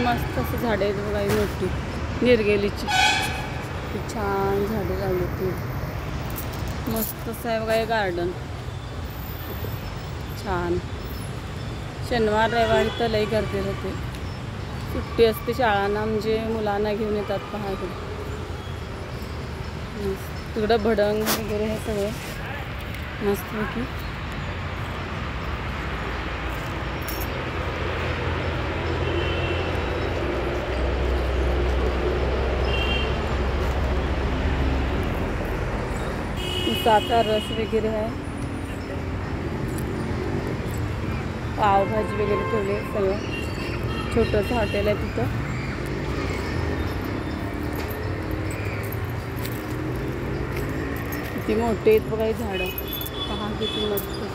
मस्त असं झाडे आहेत बघा, मोठी निर्गेलीची छान झाडे लावली ती. मस्त असं आहे बघा हे गार्डन, छान. शनिवार रविवारी तर लई गर्दी होते, सुट्टी असते शाळांना, म्हणजे मुलांना घेऊन येतात पहा इकडे. तिकडं भडंग वगैरे हे सगळं मस्तपैकी. उसाचा रस वगैरे आहे, पावभाजी वगैरे ठेवले सगळं. छोटंसं हॉटेल आहे तिथं. किती मोठे आहेत बघा हे झाडं, पहा किती मस्त.